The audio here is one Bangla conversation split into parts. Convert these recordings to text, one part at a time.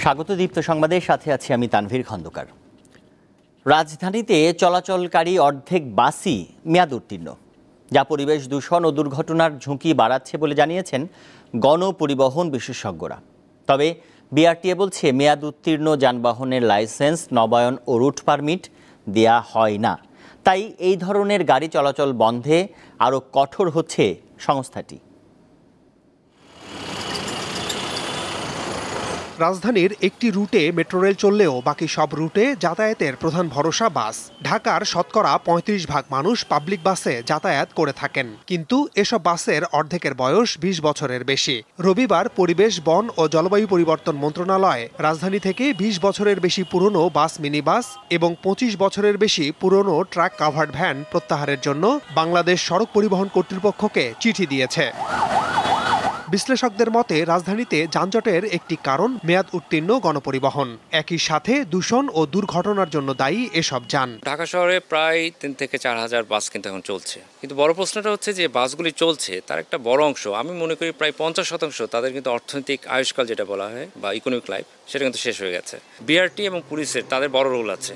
স্বাগত দীপ্ত সংবাদের সাথে আছি আমি তানভীর খন্দকার। রাজধানীতে চলাচলকারী অর্ধেক বাসই মেয়াদ উত্তীর্ণ, যা পরিবেশ দূষণ ও দুর্ঘটনার ঝুঁকি বাড়াচ্ছে বলে জানিয়েছেন গণপরিবহন বিশেষজ্ঞরা। তবে বিআরটিএ বলছে মেয়াদ উত্তীর্ণ যানবাহনের লাইসেন্স, নবায়ন ও রুট পারমিট দেয়া হয় না, তাই এই ধরনের গাড়ি চলাচল বন্ধে আরও কঠোর হচ্ছে সংস্থাটি। রাজধানীর একটি রুটে মেট্রো রেল চললেও বাকি সব রুটে যাতায়াতের প্রধান ভরসা বাস। ঢাকার শতকরা ৩৫% মানুষ পাবলিক বাসে যাতায়াত করে থাকেন, কিন্তু এসব বাসের অর্ধেকের বয়স ২০ বছরের বেশি। রবিবার পরিবেশ, বন ও জলবায়ু পরিবর্তন মন্ত্রণালয় রাজধানী থেকে ২০ বছরের বেশি পুরনো বাস, মিনি বাস এবং ২৫ বছরের বেশি পুরনো ট্রাক কাভার্ড ভ্যান প্রত্যাহারের জন্য বাংলাদেশ সড়ক পরিবহন কর্তৃপক্ষকে চিঠি দিয়েছে। বিশ্লেষকদের মতে রাজধানীতে যানজটের একটি কারণ মেয়াদ উত্তীর্ণ গণপরিবহন। একই সাথে দূষণ ও দুর্ঘটনার জন্য দায়ী এসব যান। ঢাকা শহরে প্রায় ৩ থেকে ৪ হাজার বাস কিন্তু এখন চলছে, কিন্তু বড় প্রশ্নটা হচ্ছে যে বাসগুলি চলছে তার একটা বড় অংশ, আমি মনে করি প্রায় ৫০% তাদের কিন্তু অর্থনৈতিক আয়ুষ্কাল যেটা বলা হয় বা ইকোনমিক লাইফ, সেটা কিন্তু শেষ হয়ে গেছে। বিআরটি এবং পুলিশের তাদের বড় রোল আছে।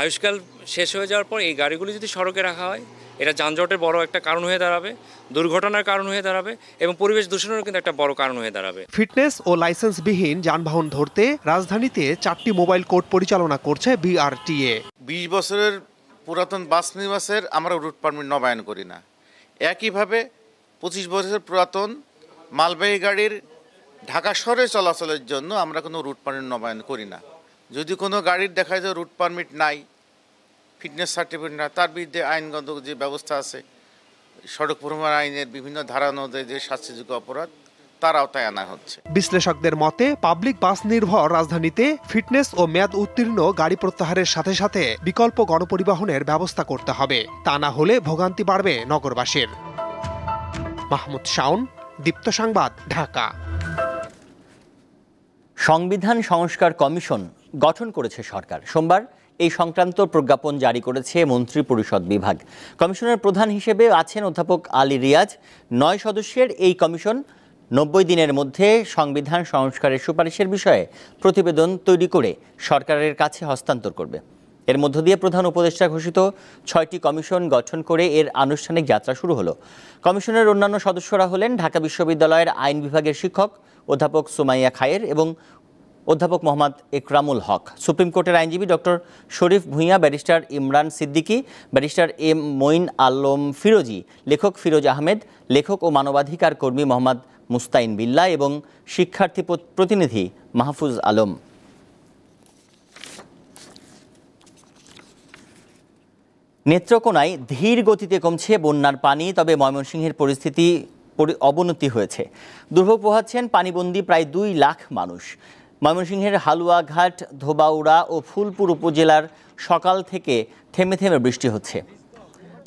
আয়ুষ্কাল শেষ হয়ে যাওয়ার পর এই গাড়িগুলি যদি সড়কে রাখা হয়, এটা যানজটের বড় একটা কারণ হয়ে দাঁড়াবে, দুর্ঘটনার কারণ হয়ে দাঁড়াবে এবং পরিবেশ দূষণের কিন্তু একটা বড় কারণ হয়ে দাঁড়াবে। ফিটনেস ও লাইসেন্সবিহীন যানবাহন ধরতে রাজধানীতে 4টি মোবাইল কোর্ট পরিচালনা করছে বিআরটিএ। ২০ বছরের পুরাতন বাস নিবাসের আমরা রুট পারমিট নবায়ন করি না। একইভাবে ২৫ বছরের পুরাতন মালবাহী গাড়ির ঢাকা শহরে চলাচলের জন্য আমরা কোনো রুট পারমিট নবায়ন করি না। যদি কোনো গাড়ির দেখা যায় রুট পারমিট নাই, ফিটনেস সার্টিফিকেট না, তার বিরুদ্ধে আইনগত যে ব্যবস্থা আছে, সড়ক পরিবহন আইনের বিভিন্ন ধারা অনুযায়ী যে শাস্তিযোগ্য অপরাধ, তার আওতায় আনা হচ্ছে। বিশ্লেষকদের মতে পাবলিক বাস নির্ভর রাজধানীতে ফিটনেস ও মেয়াদ উত্তীর্ণ গাড়ি প্রত্যাহারের সাথে সাথে বিকল্প গণপরিবহনের ব্যবস্থা করতে হবে, তা না হলে ভোগান্তি বাড়বে নগরবাসীর। মাহমুদ শাওন, দীপ্ত সংবাদ, ঢাকা। সংবিধান সংস্কার কমিশন গঠন করেছে সরকার। সোমবার এই সংক্রান্ত প্রজ্ঞাপন জারি করেছে মন্ত্রিপরিষদ বিভাগ। কমিশনের প্রধান হিসেবে আছেন অধ্যাপক আলী রিয়াজ। ৯ সদস্যের এই কমিশন ৯০ দিনের মধ্যে সংবিধান সংস্কারের সুপারিশের বিষয়ে প্রতিবেদন তৈরি করে সরকারের কাছে হস্তান্তর করবে। এর মধ্য দিয়ে প্রধান উপদেষ্টা ঘোষিত ৬টি কমিশন গঠন করে এর আনুষ্ঠানিক যাত্রা শুরু হলো। কমিশনের অন্যান্য সদস্যরা হলেন ঢাকা বিশ্ববিদ্যালয়ের আইন বিভাগের শিক্ষক অধ্যাপক সুমাইয়া খায়ের এবং অধ্যাপক মোহাম্মদ একরামুল হক, সুপ্রিম কোর্টের আইনজীবী doctor Sharif Bhuiyan, barrister Imran Siddiqui, barrister M Moin Alam Firozi, লেখক ফিরোজ আহমেদ, লেখক ও মানবাধিকার কর্মী মোহাম্মদ মুস্তাইন বিল্লাহ এবং শিক্ষার্থী প্রতিনিধি মাহফুজ আলম। নেত্রকোনায় ধীর গতিতে কমছে বন্যার পানি, তবে ময়মনসিংহের পরিস্থিতি অবনতি হয়েছে। দুর্ভোগ পোহাচ্ছেন পানিবন্দী প্রায় ২ লাখ মানুষ। ময়মনসিংহের হালুয়াঘাট, ধোবাউড়া ও ফুলপুর উপজেলার সকাল থেকে থেমে থেমে বৃষ্টি হচ্ছে।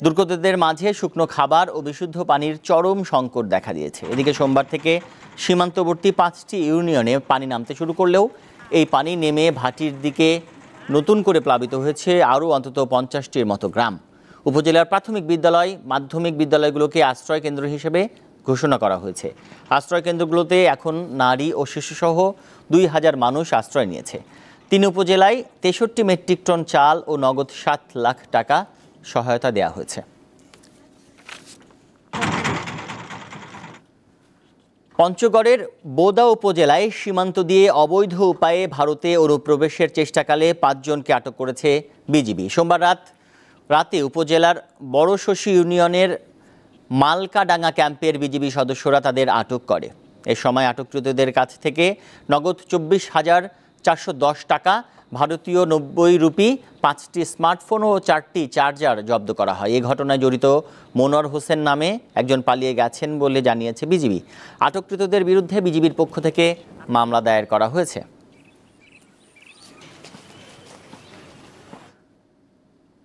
দুর্গতদের মাঝে শুকনো খাবার ও বিশুদ্ধ পানির চরম সংকট দেখা দিয়েছে। এদিকে সোমবার থেকে সীমান্তবর্তী 5টি ইউনিয়নে পানি নামতে শুরু করলেও এই পানি নেমে ভাটির দিকে নতুন করে প্লাবিত হয়েছে আরও অন্তত 50টির মতো গ্রাম। উপজেলার প্রাথমিক বিদ্যালয়, মাধ্যমিক বিদ্যালয়গুলোকে আশ্রয় কেন্দ্র হিসেবে ঘোষণা করা হয়েছে। আশ্রয় কেন্দ্রগুলোতে এখন নারী ও শিশুসহ ২,০০০ মানুষ আশ্রয় নিয়েছে। 3 উপজেলায় 63 মেট্রিক টন চাল ও নগদ 7 লাখ টাকা সহায়তা দেওয়া হয়েছে। পঞ্চগড়ের বোদা উপজেলায় সীমান্ত দিয়ে অবৈধ উপায়ে ভারতে অনুপ্রবেশের চেষ্টাকালে 5 জনকে আটক করেছে বিজিবি। সোমবার রাতে উপজেলার বড়শশী ইউনিয়নের মালকাডাঙ্গা ক্যাম্পের বিজিবি সদস্যরা তাদের আটক করে। এ সময় আটককৃতদের কাছ থেকে নগদ 24,410 টাকা, ভারতীয় 90 রুপি, 5টি স্মার্টফোন ও 4টি চার্জার জব্দ করা হয়। এই ঘটনায় জড়িত মনোয়ার হোসেন নামে একজন পালিয়ে গেছেন বলে জানিয়েছে বিজিবি। আটককৃতদের বিরুদ্ধে বিজিবির পক্ষ থেকে মামলা দায়ের করা হয়েছে।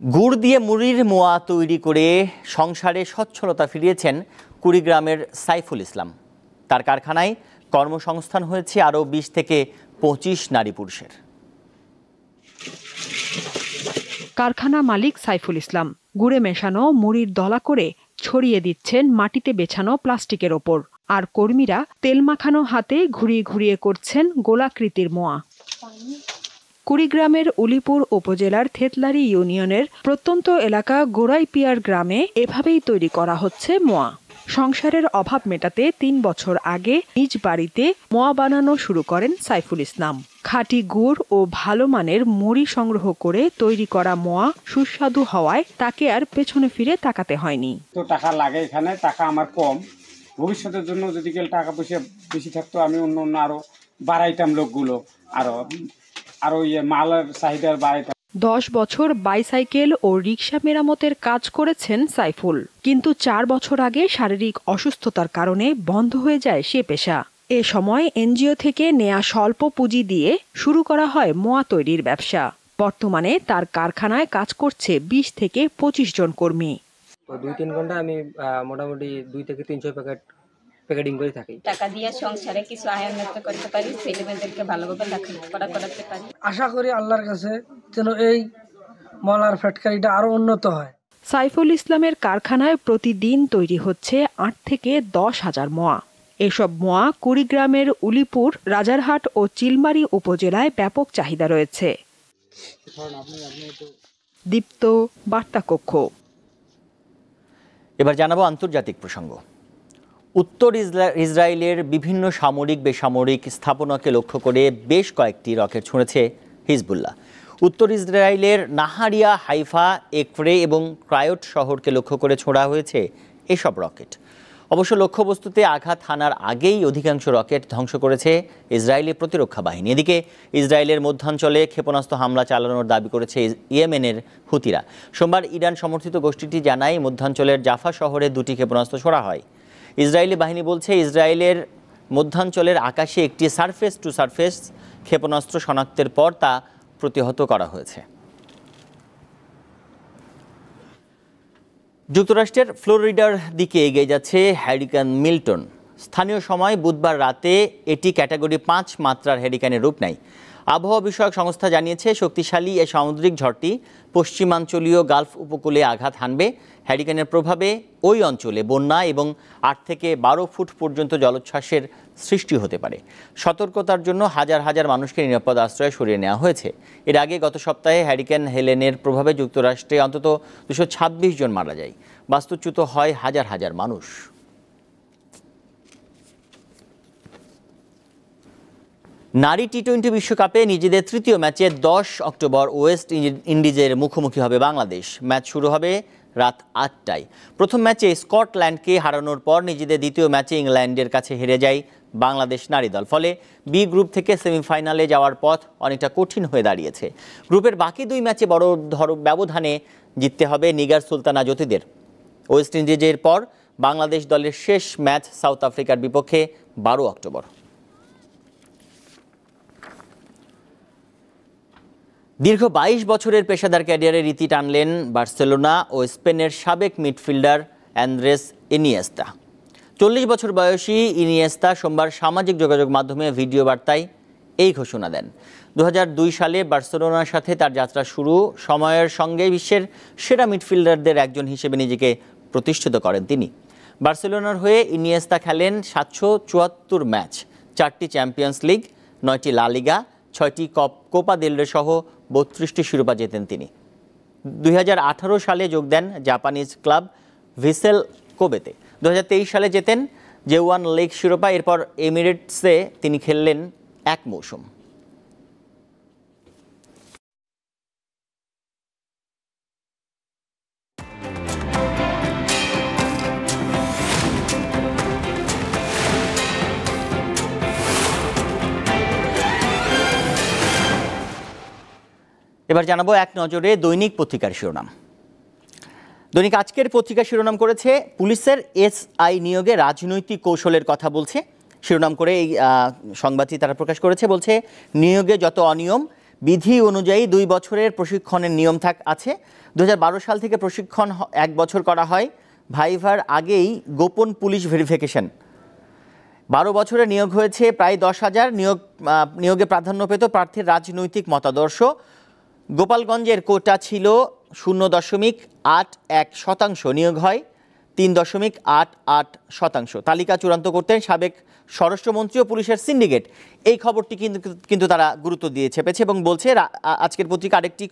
গুড় দিয়ে মুড়ির মোয়া তৈরি করে সংসারে সচ্ছলতা ফিরিয়েছেন কুড়িগ্রামের সাইফুল ইসলাম। তার কারখানায় কর্মসংস্থান হয়েছে আরও 20 থেকে 25 নারী পুরুষের। কারখানা মালিক সাইফুল ইসলাম গুড়ে মেশানো মুড়ির দলা করে ছড়িয়ে দিচ্ছেন মাটিতে বেছানো প্লাস্টিকের ওপর। আর কর্মীরা তেল মাখানো হাতে ঘুরিয়ে ঘুরিয়ে করছেন গোলাকৃতির মোয়া। কুড়িগ্রামের উলিপুর উপজেলার থেতলারি ইউনিয়নের প্রত্যন্ত এলাকা গোড়াইপিয়ার গ্রামে এভাবেই তৈরি করা হচ্ছে মোয়া। সংসারের অভাব মেটাতে ৩ বছর আগে নিজ বাড়িতে মোয়া বানানো শুরু করেন সাইফুল ইসলাম। খাঁটি গুড় ও ভালো মানের মুড়ি সংগ্রহ করে তৈরি করা মোয়া সুস্বাদু হওয়ায় তাকে আর পেছনে ফিরে তাকাতে হয়নি। তো টাকা লাগে, এখানে টাকা আমার কম, ভবিষ্যতের জন্য যদি কেউ টাকা পয়সা বেশি থাকতো আমি অন্য আরো বাড়াইতাম, লোকগুলো আরো মালের চাহিদা বাড়াইতাম। 10 বছর বাইসাইকেল ও রিকশা মেরামতের কাজ করেছেন সাইফুল, কিন্তু 4 বছর আগে শারীরিক অসুস্থতার কারণে বন্ধ হয়ে যায় সে পেশা। এ সময় এনজিও থেকে নেয়া স্বল্প পুঁজি দিয়ে শুরু করা হয় মোয়া তৈরির ব্যবসা। বর্তমানে তার কারখানায় কাজ করছে 20 থেকে 25 জন কর্মী। 2-3 ঘন্টা আমি মোটামুটি 2 থেকে 300 প্যাকেটিং করে থাকি। টাকা দিয়ে সংসারে কিছু আয় উন্নত করতে পারি, ছেলেমেয়েদেরকে ভালোভাবে লেখাপড়া করাতে পারি। আশা করি আল্লাহর কাছে যেন এই মলার ফ্যাক্টরিটা আরো উন্নত হয়। সাইফুল ইসলামের কারখানায় প্রতিদিন তৈরি হচ্ছে 8 থেকে 10 হাজার মোয়া। এসব মোয়া কুড়িগ্রামের উলিপুর, রাজারহাট ও চিলমারী উপজেলায় ব্যাপক চাহিদা রয়েছে। দীপ্ত, বার্তা কক্ষ। এবার জানাবো আন্তর্জাতিক প্রসঙ্গ। উত্তর ইসরায়েলের বিভিন্ন সামরিক বেসামরিক স্থাপনাকে লক্ষ্য করে বেশ কয়েকটি রকেট ছুঁড়েছে হিজবুল্লাহ। উত্তর ইসরায়েলের নাহারিয়া, হাইফা, একফ্রে এবং ক্রায়োট শহরকে লক্ষ্য করে ছোড়া হয়েছে এসব রকেট। অবশ্য লক্ষ্যবস্তুতে আঘাত হানার আগেই অধিকাংশ রকেট ধ্বংস করেছে ইসরায়েলি প্রতিরক্ষা বাহিনী। এদিকে ইসরায়েলের মধ্যাঞ্চলে ক্ষেপণাস্ত্র হামলা চালানোর দাবি করেছে ইয়েমেনের হুতিরা। সোমবার ইরান সমর্থিত গোষ্ঠীটি জানায় মধ্যাঞ্চলের জাফা শহরে 2টি ক্ষেপণাস্ত্র ছোড়া হয়। ইসরায়েলি বাহিনী বলছে ইসরায়েলের মধ্যাঞ্চলের আকাশে একটি সারফেস টু সারফেস ক্ষেপণাস্ত্র শনাক্তের পর তা প্রতিহত করা হয়েছে। যুক্তরাষ্ট্রের ফ্লোরিডার দিকে এগিয়ে যাচ্ছে হ্যারিকেন মিল্টন। স্থানীয় সময় বুধবার রাতে এটি ক্যাটাগরি 5 মাত্রার হ্যারিকেনের রূপ নেয়। আবহাওয়া বিষয়ক সংস্থা জানিয়েছে শক্তিশালী এ সামুদ্রিক ঝড়টি পশ্চিমাঞ্চলীয় গালফ উপকূলে আঘাত হানবে। হ্যারিকেনের প্রভাবে ওই অঞ্চলে বন্যা এবং 8 থেকে 12 ফুট পর্যন্ত জলোচ্ছ্বাসের সৃষ্টি হতে পারে। সতর্কতার জন্য হাজার হাজার মানুষকে নিরাপদ আশ্রয়ে সরিয়ে নেওয়া হয়েছে। এর আগে গত সপ্তাহে হ্যারিকেন হেলেনের প্রভাবে যুক্তরাষ্ট্রে অন্তত 226 জন মারা যায়। বাস্তুচ্যুত হয় হাজার হাজার মানুষ। নারী টি-20 বিশ্বকাপে নিজেদের তৃতীয় ম্যাচে 10 অক্টোবর ওয়েস্ট ইন্ডিজের মুখোমুখি হবে বাংলাদেশ। ম্যাচ শুরু হবে রাত 8টায়। প্রথম ম্যাচে স্কটল্যান্ডকে হারানোর পর নিজেদের দ্বিতীয় ম্যাচে ইংল্যান্ডের কাছে হেরে যায় বাংলাদেশ নারী দল। ফলে বি গ্রুপ থেকে সেমিফাইনালে যাওয়ার পথ অনেকটা কঠিন হয়ে দাঁড়িয়েছে। গ্রুপের বাকি 2 ম্যাচে বড় ব্যবধানে জিততে হবে নিগার সুলতানা জ্যোতিদের। ওয়েস্ট ইন্ডিজের পর বাংলাদেশ দলের শেষ ম্যাচ সাউথ আফ্রিকার বিপক্ষে 12 অক্টোবর। দীর্ঘ 22 বছরের পেশাদার ক্যারিয়ারের ইতি টানলেন বার্সেলোনা ও স্পেনের সাবেক মিডফিল্ডার অ্যান্দ্রেস ইনিয়েস্তা। 40 বছর বয়সী ইনিয়েস্তা সোমবার সামাজিক যোগাযোগ মাধ্যমে ভিডিও বার্তায় এই ঘোষণা দেন। 2002 সালে বার্সেলোনার সাথে তার যাত্রা শুরু। সময়ের সঙ্গে বিশ্বের সেরা মিডফিল্ডারদের একজন হিসেবে নিজেকে প্রতিষ্ঠিত করেন তিনি। বার্সেলোনার হয়ে ইনিয়েস্তা খেলেন 774 ম্যাচ, 4টি চ্যাম্পিয়ন্স লিগ, 9টি লা লিগা, 6টি কোপা দেল রে সহ 32টি শিরোপা জেতেন তিনি। 2018 সালে যোগ দেন জাপানিজ ক্লাব ভিসেল কোবেতে। 2023 সালে জেতেন জেওয়ান লিগ শিরোপা। এরপর এমিরেটসে তিনি খেললেন 1 মৌসুম। এবার জানাবো এক নজরে দৈনিক পত্রিকার শিরোনাম। দৈনিক আজকের পত্রিকা শিরোনাম করেছে পুলিশের এসআই নিয়োগে রাজনৈতিক কৌশলের কথা বলছে। শিরোনাম করে এই সংবাদটি তারা প্রকাশ করেছে। বলছে নিয়োগে যত অনিয়ম, বিধি অনুযায়ী 2 বছরের প্রশিক্ষণের নিয়ম আছে। 2012 সাল থেকে প্রশিক্ষণ 1 বছর করা হয়। ভাইভার আগেই গোপন পুলিশ ভেরিফিকেশন। 12 বছরে নিয়োগ হয়েছে প্রায় 10,000। নিয়োগে প্রাধান্য পেত প্রার্থীর রাজনৈতিক মতাদর্শ। গোপালগঞ্জের কোটা ছিল 0.81%। নিয়োগ হয় 3.88%। তালিকা চূড়ান্ত করতেন সাবেক স্বরাষ্ট্রমন্ত্রী ও পুলিশের সিন্ডিকেট। এই খবরটি কিন্তু তারা গুরুত্ব দিয়ে ছেপেছে এবং বলছে, আজকের পত্রিকা আরেকটি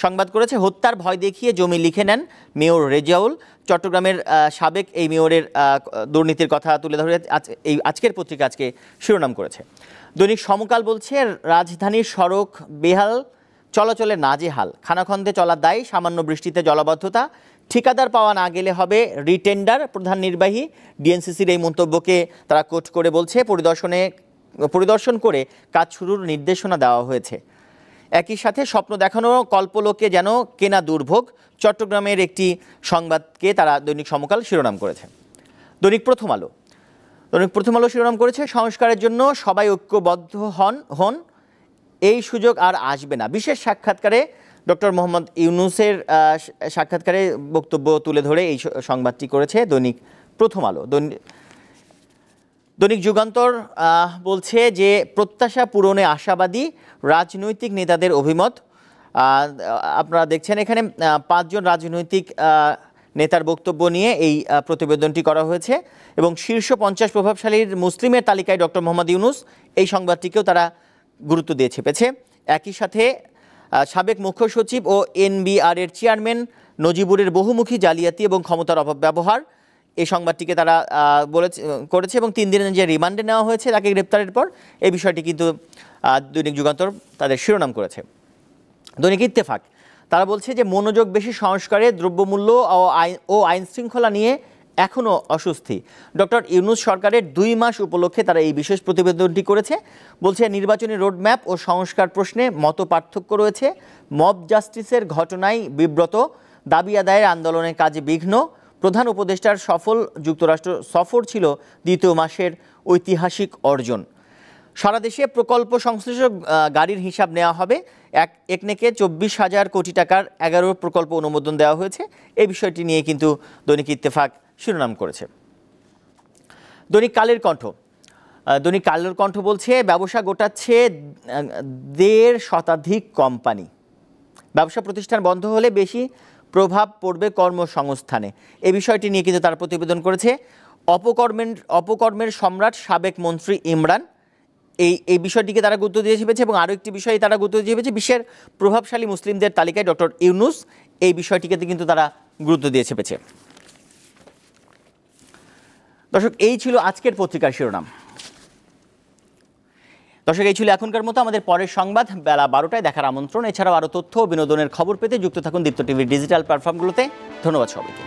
সংবাদ করেছে, হত্যার ভয় দেখিয়ে জমি লিখে নেন মেয়র রেজাউল। চট্টগ্রামের সাবেক এই মেয়রের দুর্নীতির কথা তুলে ধরে এই আজকের পত্রিকা আজকে শিরোনাম করেছে। দৈনিক সমকাল বলছে, রাজধানীর সড়ক বেহাল, চলাচলে নাজেহাল, খানাখন্দে চলার দায়, সামান্য বৃষ্টিতে জলাবদ্ধতা, ঠিকাদার পাওয়া না গেলে হবে রিটেন্ডার। প্রধান নির্বাহী ডিএনসিসির এই মন্তব্যকে তারা কোট করে বলছে, পরিদর্শন করে কাজ শুরুর নির্দেশনা দেওয়া হয়েছে। একই সাথে স্বপ্ন দেখানো কল্পলোকে যেন কেনা দুর্ভোগ, চট্টগ্রামের একটি সংবাদকে তারা দৈনিক সমকাল শিরোনাম করেছে। দৈনিক প্রথম আলো শিরোনাম করেছে, সংস্কারের জন্য সবাই ঐক্যবদ্ধ হন, এই সুযোগ আর আসবে না। বিশেষ সাক্ষাৎকারে ডক্টর মোহাম্মদ ইউনূসের সাক্ষাৎকারে বক্তব্য তুলে ধরে এই সংবাদটি করেছে দৈনিক প্রথম আলো। দৈনিক যুগান্তর বলছে যে, প্রত্যাশা পূরণে আশাবাদী রাজনৈতিক নেতাদের অভিমত। আপনারা দেখছেন এখানে 5 জন রাজনৈতিক নেতার বক্তব্য নিয়ে এই প্রতিবেদনটি করা হয়েছে এবং শীর্ষ 50 প্রভাবশালীর মুসলিমের তালিকায় ডক্টর মোহাম্মদ ইউনূস, এই সংবাদটিকেও তারা গুরুত্ব দিয়ে ছেপেছে। একই সাথে সাবেক মুখ্য সচিব ও এনবিআর এর চেয়ারম্যান নজিবুরের বহুমুখী জালিয়াতি এবং ক্ষমতার অপব্যবহার, এই সংবাদটিকে তারা করেছে এবং 3 দিনের যে রিমান্ডে নেওয়া হয়েছে তাকে গ্রেপ্তারের পর, এই বিষয়টি কিন্তু দৈনিক যুগান্তর তাদের শিরোনাম করেছে। দৈনিক ইত্তেফাক তারা বলছে যে, মনোযোগ বেশি সংস্কারে, দ্রব্যমূল্য ও আইন শৃঙ্খলা নিয়ে এখনও অস্বস্তি। ডক্টর ইউনূস সরকারের 2 মাস উপলক্ষে তারা এই বিশেষ প্রতিবেদনটি করেছে। বলছে, নির্বাচনী রোডম্যাপ ও সংস্কার প্রশ্নে মত পার্থক্য রয়েছে, মব জাস্টিসের ঘটনায় বিব্রত, দাবি আদায়ের আন্দোলনের কাজে বিঘ্ন। প্রধান উপদেষ্টার সফল যুক্তরাষ্ট্র সফর ছিল 2 মাসের ঐতিহাসিক অর্জন। সারা দেশে প্রকল্প সংশ্লিষ্ট গাড়ির হিসাব নেওয়া হবে। একনেকে 24,000 কোটি টাকার 11 প্রকল্প অনুমোদন দেওয়া হয়েছে। এই বিষয়টি নিয়ে কিন্তু দৈনিক ইত্তেফাক শিরোনাম করেছে। দৈনিক কালের কণ্ঠ বলছে, ব্যবসা গোটাচ্ছে 1.5 শতাধিক কোম্পানি। ব্যবসা প্রতিষ্ঠান বন্ধ হলে বেশি প্রভাব পড়বে কর্মসংস্থানে। এই বিষয়টি নিয়ে কিন্তু তারা প্রতিবেদন করেছে। অপকর্মের সম্রাট সাবেক মন্ত্রী ইমরান, এই বিষয়টিকে তারা গুরুত্ব দিয়ে চেপেছে এবং আরও একটি বিষয়ে তারা গুরুত্ব দিয়ে চেপেছে, বিশ্বের প্রভাবশালী মুসলিমদের তালিকায় ডক্টর ইউনূস, এই বিষয়টিকে কিন্তু তারা গুরুত্ব দিয়ে চেপেছে। দর্শক, এই ছিল আজকের পত্রিকার শিরোনাম। দর্শক, এই ছিল এখনকার মতো। আমাদের পরের সংবাদ বেলা 12টায় দেখার আমন্ত্রণ। এছাড়াও আরও তথ্য ও বিনোদনের খবর পেতে যুক্ত থাকুন দীপ্ত টিভির ডিজিটাল প্ল্যাটফর্মগুলোতে। ধন্যবাদ সবাইকে।